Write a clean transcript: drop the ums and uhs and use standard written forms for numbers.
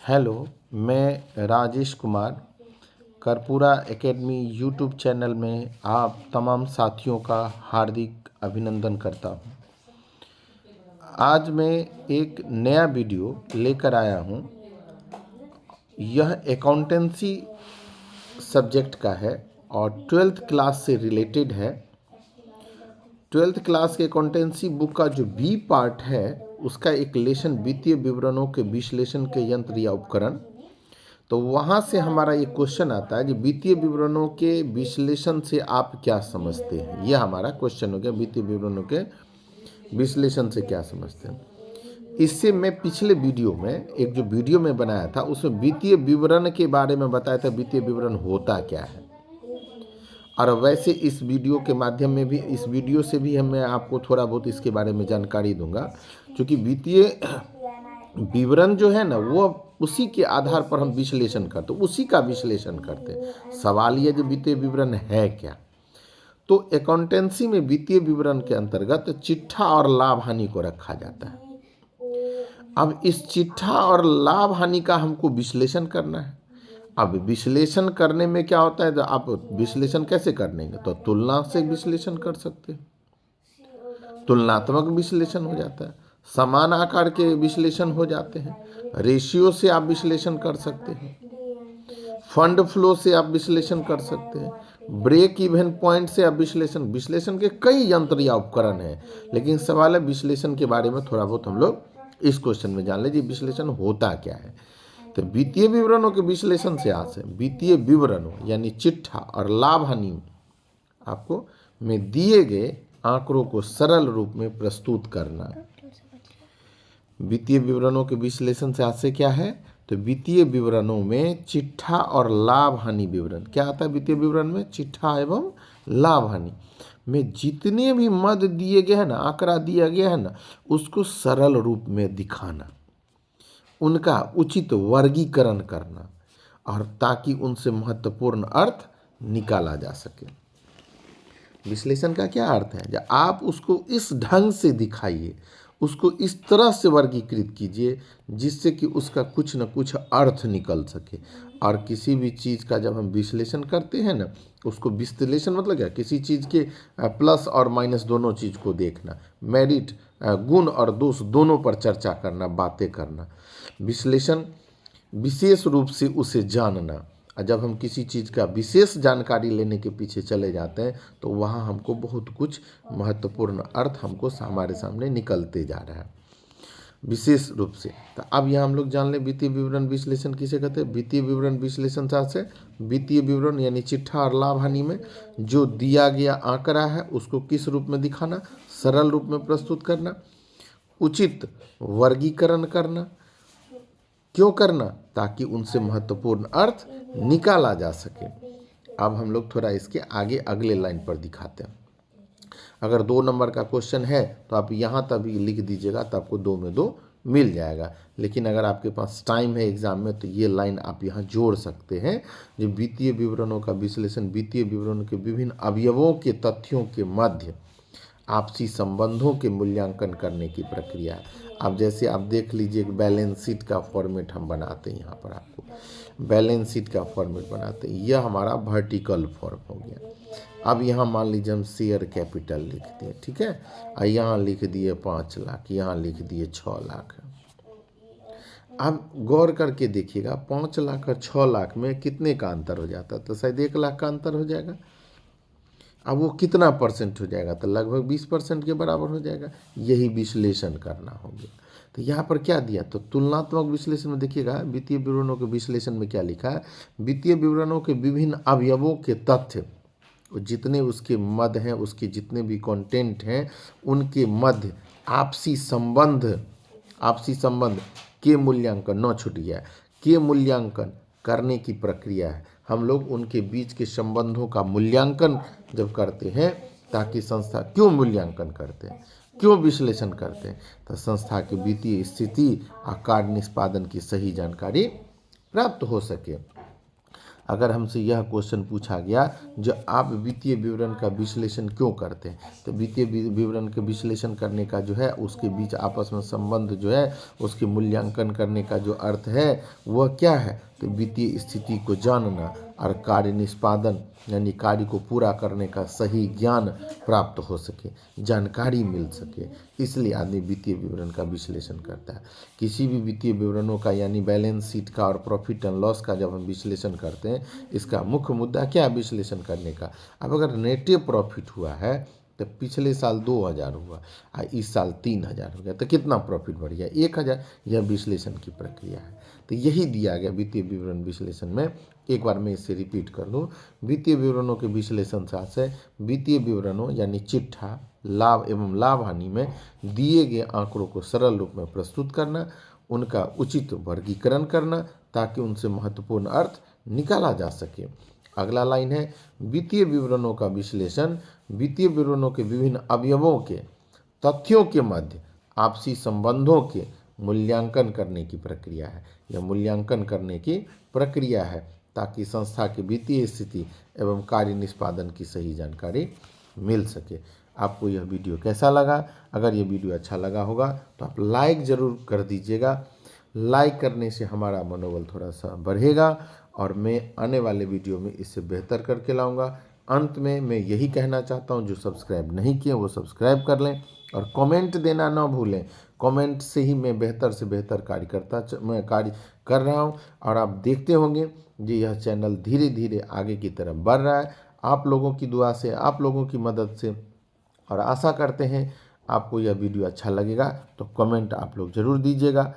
Hello, मैं Rajesh Kumar Karpura academy YouTube channel में आप तमाम साथियों का हार्दिक अभिनंदन करता हूं। आज मैं एक नया वीडियो लेकर आया हूं। यह अकाउंटेंसी सब्जेक्ट का है और 12th क्लास से रिलेटेड है। 12th क्लास के अकाउंटेंसी बुक का जो बी पार्ट है उसका एक लेसन वित्तीय विवरणों के विश्लेषण के यंत्र या उपकरण। तो वहाँ से हमारा ये क्वेश्चन आता है कि वित्तीय विवरणों के विश्लेषण से आप क्या समझते हैं। यह हमारा क्वेश्चन हो गया, वित्तीय विवरणों के विश्लेषण से क्या समझते हैं। इससे मैं पिछले वीडियो में एक जो वीडियो में बनाया था उसमें वित्तीय विवरण के बारे में बताया था, वित्तीय विवरण होता क्या है। और वैसे इस वीडियो के माध्यम में भी, इस वीडियो से भी मैं आपको थोड़ा बहुत इसके बारे में जानकारी दूंगा, क्योंकि वित्तीय विवरण जो है ना वो उसी के आधार पर हम विश्लेषण करते, उसी का विश्लेषण करते हैं। सवाल ये जो वित्तीय विवरण है क्या, तो अकाउंटेंसी में वित्तीय विवरण के अंतर्गत चिट्ठा और लाभ हानि को रखा जाता है। अब इस चिट्ठा और लाभ हानि का हमको विश्लेषण करना है। अब विश्लेषण करने में क्या होता है, तो आप विश्लेषण कैसे करने, तो तुलना से विश्लेषण कर सकते हैं, तुलनात्मक विश्लेषण हो जाता है, समान आकार के विश्लेषण हो जाते हैं, रेशियो से आप विश्लेषण कर सकते हैं, फंड फ्लो से आप विश्लेषण कर सकते हैं, ब्रेक इवन पॉइंट से आप विश्लेषण के कई यंत्र या उपकरण हैं। लेकिन सवाल है विश्लेषण के बारे में थोड़ा बहुत हम लोग इस क्वेश्चन में जान लीजिए, विश्लेषण होता क्या है। तो वित्तीय विवरणों के विश्लेषण से आज से वित्तीय विवरणों यानी चिट्ठा और लाभ हानि आपको में दिए गए आंकड़ों को सरल रूप में प्रस्तुत करना। वित्तीय विवरणों के विश्लेषण से आज से क्या है, तो वित्तीय विवरणों में चिट्ठा और लाभ हानि विवरण क्या आता है। वित्तीय विवरण में चिट्ठा एवं लाभ हानि में जितने भी मद दिए गए हैं ना, आंकड़ा दिया गया है ना, उसको सरल रूप में दिखाना, उनका उचित वर्गीकरण करना, और ताकि उनसे महत्वपूर्ण अर्थ निकाला जा सके। विश्लेषण का क्या अर्थ है, जब आप उसको इस ढंग से दिखाइए, उसको इस तरह से वर्गीकृत कीजिए जिससे कि उसका कुछ न कुछ अर्थ निकल सके। और किसी भी चीज़ का जब हम विश्लेषण करते हैं ना, उसको विश्लेषण मतलब क्या, किसी चीज़ के प्लस और माइनस दोनों चीज़ को देखना, मेरिट गुण और दोष दोनों पर चर्चा करना, बातें करना। विश्लेषण विशेष रूप से उसे जानना। जब हम किसी चीज़ का विशेष जानकारी लेने के पीछे चले जाते हैं तो वहाँ हमको बहुत कुछ महत्वपूर्ण अर्थ हमको हमारे सामने निकलते जा रहा है विशेष रूप से। तो अब यहाँ हम लोग जान लें वित्तीय विवरण विश्लेषण किसे कहते हैं। वित्तीय विवरण विश्लेषण से वित्तीय विवरण यानी चिट्ठा और लाभ हानि में जो दिया गया आंकड़ा है उसको किस रूप में दिखाना, सरल रूप में प्रस्तुत करना, उचित वर्गीकरण करना। क्यों करना, ताकि उनसे महत्वपूर्ण अर्थ निकाला जा सके। अब हम लोग थोड़ा इसके आगे अगले लाइन पर दिखाते हैं। अगर 2 नंबर का क्वेश्चन है तो आप यहाँ तक भी लिख दीजिएगा, तो आपको 2 में 2 मिल जाएगा। लेकिन अगर आपके पास टाइम है एग्जाम में तो ये लाइन आप यहाँ जोड़ सकते हैं। जो वित्तीय विवरणों का विश्लेषण वित्तीय विवरणों के विभिन्न अवयवों के तथ्यों के मध्य आपसी संबंधों के मूल्यांकन करने की प्रक्रिया है। अब जैसे आप देख लीजिए, बैलेंस शीट का फॉर्मेट हम बनाते हैं, यहाँ पर आपको बैलेंस शीट का फॉर्मेट बनाते हैं, यह हमारा वर्टिकल फॉर्म हो गया। अब यहाँ मान लीजिए हम शेयर कैपिटल लिख दिए, ठीक है, और यहाँ लिख दिए 5 लाख, यहाँ लिख दिए 6 लाख। अब गौर करके देखिएगा 5 लाख और 6 लाख में कितने का अंतर हो जाता है, तो शायद 1 लाख का अंतर हो जाएगा। अब वो कितना परसेंट हो जाएगा, तो लगभग 20% के बराबर हो जाएगा। यही विश्लेषण करना हो गया। तो यहाँ पर क्या दिया, तो तुलनात्मक विश्लेषण में देखिएगा वित्तीय विवरणों के विश्लेषण में क्या लिखा है, वित्तीय विवरणों के विभिन्न अवयवों के तथ्य, जितने उसके मद हैं, उसके जितने भी कंटेंट हैं, उनके मध्य आपसी संबंध के मूल्यांकन, न छूट गया, के मूल्यांकन करने की प्रक्रिया है। हम लोग उनके बीच के संबंधों का मूल्यांकन जब करते हैं, ताकि संस्था क्यों मूल्यांकन करते हैं, क्यों विश्लेषण करते हैं, तो संस्था की वित्तीय स्थिति और कार्य निष्पादन की सही जानकारी प्राप्त हो सके। अगर हमसे यह क्वेश्चन पूछा गया जो आप वित्तीय विवरण का विश्लेषण क्यों करते हैं, तो वित्तीय विवरण के विश्लेषण करने का जो है उसके बीच आपस में संबंध जो है उसके मूल्यांकन करने का जो अर्थ है वह क्या है, तो वित्तीय स्थिति को जानना और कार्य निष्पादन यानी कार्य को पूरा करने का सही ज्ञान प्राप्त हो सके, जानकारी मिल सके, इसलिए आदमी वित्तीय विवरण का विश्लेषण करता है। किसी भी वित्तीय विवरणों का यानी बैलेंस शीट का और प्रॉफिट एंड लॉस का जब हम विश्लेषण करते हैं, इसका मुख्य मुद्दा क्या है विश्लेषण करने का। अब अगर नेट प्रॉफिट हुआ है तो पिछले साल 2000 हुआ और इस साल 3000 हो गया, तो कितना प्रॉफिट बढ़ गया 1000, यह विश्लेषण की प्रक्रिया है। तो यही दिया गया वित्तीय विवरण विश्लेषण में। एक बार मैं इसे रिपीट कर दूं, वित्तीय विवरणों के विश्लेषण से वित्तीय विवरणों यानी चिट्ठा लाभ एवं लाभ हानि में दिए गए आंकड़ों को सरल रूप में प्रस्तुत करना, उनका उचित वर्गीकरण करना ताकि उनसे महत्वपूर्ण अर्थ निकाला जा सके। अगला लाइन है, वित्तीय विवरणों का विश्लेषण वित्तीय विवरणों के विभिन्न अवयवों के तथ्यों के मध्य आपसी संबंधों के मूल्यांकन करने की प्रक्रिया है। यह मूल्यांकन करने की प्रक्रिया है ताकि संस्था की वित्तीय स्थिति एवं कार्य निष्पादन की सही जानकारी मिल सके। आपको यह वीडियो कैसा लगा? अगर यह वीडियो अच्छा लगा होगा तो आप लाइक ज़रूर कर दीजिएगा। लाइक करने से हमारा मनोबल थोड़ा सा बढ़ेगा और मैं आने वाले वीडियो में इससे बेहतर करके लाऊंगा। अंत में मैं यही कहना चाहता हूं, जो सब्सक्राइब नहीं किए वो सब्सक्राइब कर लें और कमेंट देना ना भूलें। कमेंट से ही मैं बेहतर से बेहतर मैं कार्य कर रहा हूं और आप देखते होंगे कि यह चैनल धीरे धीरे आगे की तरफ बढ़ रहा है, आप लोगों की दुआ से, आप लोगों की मदद से। और आशा करते हैं आपको यह वीडियो अच्छा लगेगा, तो कमेंट आप लोग ज़रूर दीजिएगा।